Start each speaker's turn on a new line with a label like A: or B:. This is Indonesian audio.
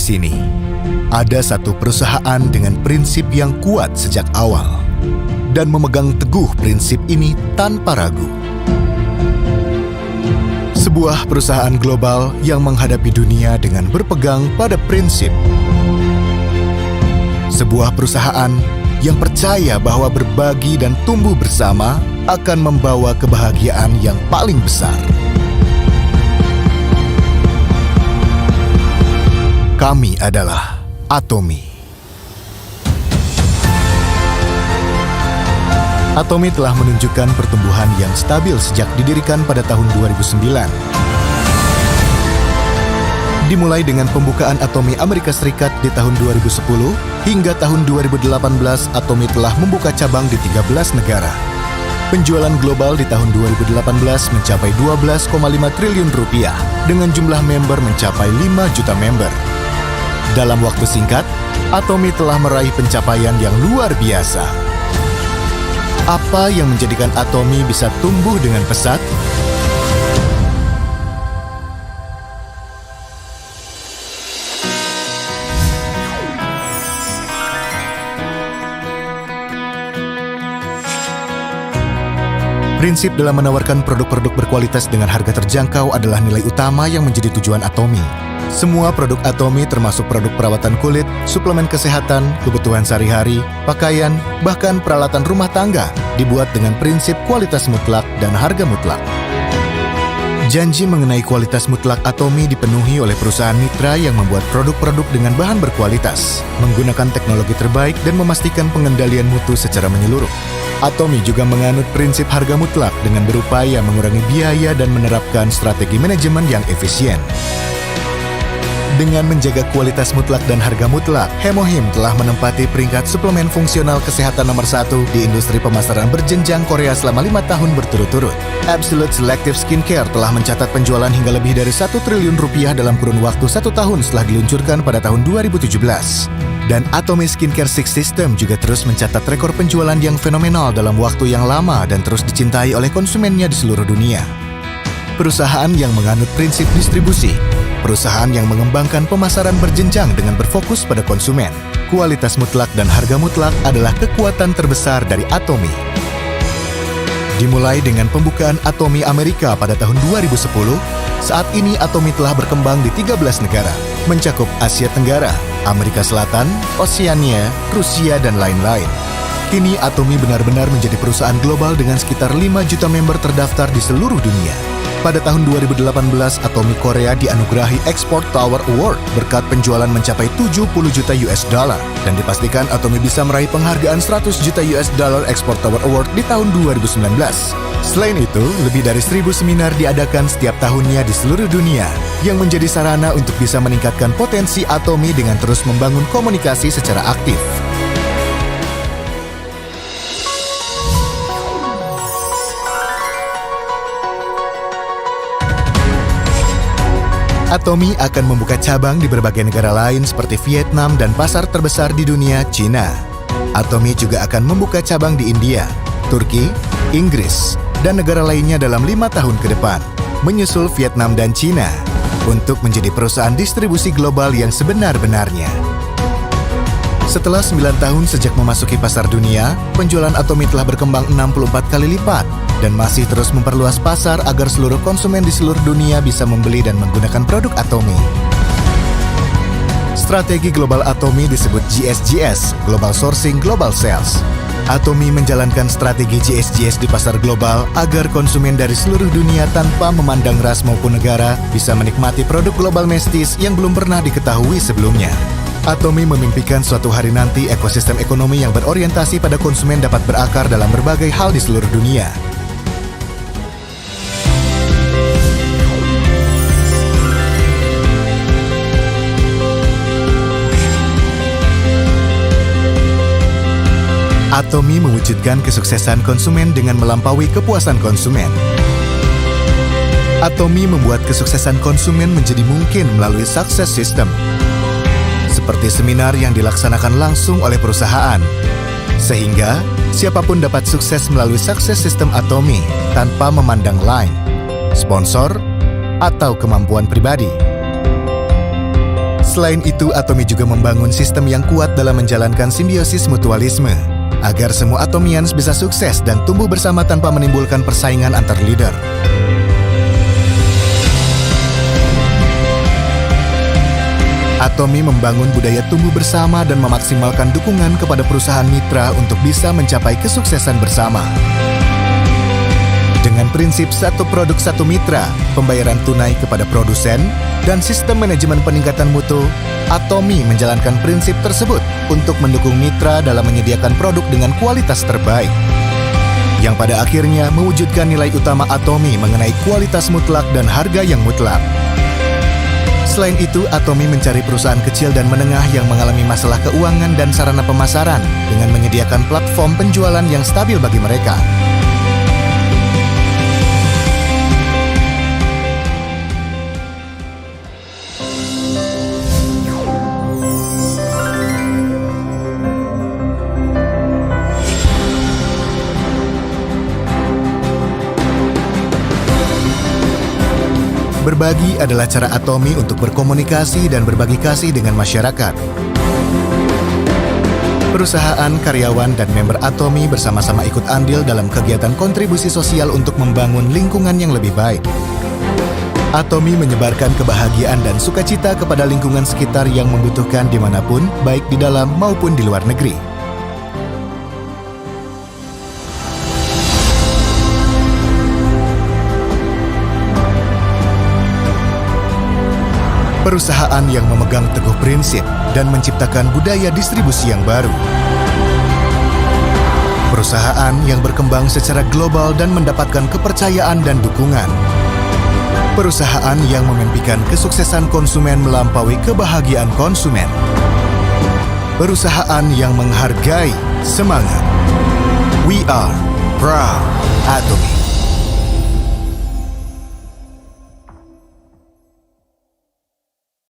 A: sini, ada satu perusahaan dengan prinsip yang kuat sejak awal dan memegang teguh prinsip ini tanpa ragu. Sebuah perusahaan global yang menghadapi dunia dengan berpegang pada prinsip. Sebuah perusahaan yang percaya bahwa berbagi dan tumbuh bersama akan membawa kebahagiaan yang paling besar. Kami adalah Atomy. Atomy telah menunjukkan pertumbuhan yang stabil sejak didirikan pada tahun 2009. Dimulai dengan pembukaan Atomy Amerika Serikat di tahun 2010, hingga tahun 2018 Atomy telah membuka cabang di 13 negara. Penjualan global di tahun 2018 mencapai 12,5 triliun rupiah dengan jumlah member mencapai 5 juta member. Dalam waktu singkat, Atomy telah meraih pencapaian yang luar biasa. Apa yang menjadikan Atomy bisa tumbuh dengan pesat? Prinsip dalam menawarkan produk-produk berkualitas dengan harga terjangkau adalah nilai utama yang menjadi tujuan Atomy. Semua produk Atomy termasuk produk perawatan kulit, suplemen kesehatan, kebutuhan sehari-hari, pakaian, bahkan peralatan rumah tangga dibuat dengan prinsip kualitas mutlak dan harga mutlak. Janji mengenai kualitas mutlak Atomy dipenuhi oleh perusahaan mitra yang membuat produk-produk dengan bahan berkualitas, menggunakan teknologi terbaik dan memastikan pengendalian mutu secara menyeluruh. Atomy juga menganut prinsip harga mutlak dengan berupaya mengurangi biaya dan menerapkan strategi manajemen yang efisien. Dengan menjaga kualitas mutlak dan harga mutlak, Hemohim telah menempati peringkat suplemen fungsional kesehatan nomor 1 di industri pemasaran berjenjang Korea selama 5 tahun berturut-turut. Absolute Selective Skincare telah mencatat penjualan hingga lebih dari 1 triliun rupiah dalam kurun waktu 1 tahun setelah diluncurkan pada tahun 2017. Dan Atomy Skincare Six System juga terus mencatat rekor penjualan yang fenomenal dalam waktu yang lama dan terus dicintai oleh konsumennya di seluruh dunia. Perusahaan yang menganut prinsip distribusi, perusahaan yang mengembangkan pemasaran berjenjang dengan berfokus pada konsumen. Kualitas mutlak dan harga mutlak adalah kekuatan terbesar dari Atomy. Dimulai dengan pembukaan Atomy Amerika pada tahun 2010, saat ini Atomy telah berkembang di 13 negara, mencakup Asia Tenggara, Amerika Selatan, Oseania, Rusia, dan lain-lain. Kini Atomy benar-benar menjadi perusahaan global dengan sekitar 5 juta member terdaftar di seluruh dunia. Pada tahun 2018, Atomy Korea dianugerahi Export Tower Award berkat penjualan mencapai 70 juta US dollar dan dipastikan Atomy bisa meraih penghargaan 100 juta US dollar Export Tower Award di tahun 2019. Selain itu, lebih dari 1.000 seminar diadakan setiap tahunnya di seluruh dunia yang menjadi sarana untuk bisa meningkatkan potensi Atomy dengan terus membangun komunikasi secara aktif. Atomy akan membuka cabang di berbagai negara lain seperti Vietnam dan pasar terbesar di dunia, China. Atomy juga akan membuka cabang di India, Turki, Inggris, dan negara lainnya dalam 5 tahun ke depan, menyusul Vietnam dan China, untuk menjadi perusahaan distribusi global yang sebenar-benarnya. Setelah 9 tahun sejak memasuki pasar dunia, penjualan Atomy telah berkembang 64 kali lipat dan masih terus memperluas pasar agar seluruh konsumen di seluruh dunia bisa membeli dan menggunakan produk Atomy. Strategi global Atomy disebut GSGS, Global Sourcing Global Sales. Atomy menjalankan strategi GSGS di pasar global agar konsumen dari seluruh dunia tanpa memandang ras maupun negara bisa menikmati produk global mestis yang belum pernah diketahui sebelumnya. Atomy memimpikan suatu hari nanti ekosistem ekonomi yang berorientasi pada konsumen dapat berakar dalam berbagai hal di seluruh dunia. Atomy mewujudkan kesuksesan konsumen dengan melampaui kepuasan konsumen. Atomy membuat kesuksesan konsumen menjadi mungkin melalui Success System, seperti seminar yang dilaksanakan langsung oleh perusahaan, sehingga siapapun dapat sukses melalui Success System Atomy tanpa memandang line, sponsor, atau kemampuan pribadi. Selain itu, Atomi juga membangun sistem yang kuat dalam menjalankan simbiosis mutualisme, agar semua Atomians bisa sukses dan tumbuh bersama tanpa menimbulkan persaingan antar leader. Atomi membangun budaya tumbuh bersama dan memaksimalkan dukungan kepada perusahaan mitra untuk bisa mencapai kesuksesan bersama. Dengan prinsip satu produk satu mitra, pembayaran tunai kepada produsen, dan sistem manajemen peningkatan mutu, Atomi menjalankan prinsip tersebut untuk mendukung mitra dalam menyediakan produk dengan kualitas terbaik, yang pada akhirnya mewujudkan nilai utama Atomi mengenai kualitas mutlak dan harga yang mutlak. Selain itu, Atomi mencari perusahaan kecil dan menengah yang mengalami masalah keuangan dan sarana pemasaran dengan menyediakan platform penjualan yang stabil bagi mereka. Berbagi adalah cara Atomi untuk berkomunikasi dan berbagi kasih dengan masyarakat. Perusahaan, karyawan, dan member Atomi bersama-sama ikut andil dalam kegiatan kontribusi sosial untuk membangun lingkungan yang lebih baik. Atomi menyebarkan kebahagiaan dan sukacita kepada lingkungan sekitar yang membutuhkan dimanapun, baik di dalam maupun di luar negeri. Perusahaan yang memegang teguh prinsip dan menciptakan budaya distribusi yang baru. Perusahaan yang berkembang secara global dan mendapatkan kepercayaan dan dukungan. Perusahaan yang memimpikan kesuksesan konsumen melampaui kebahagiaan konsumen. Perusahaan yang menghargai semangat. We are proud Atomi.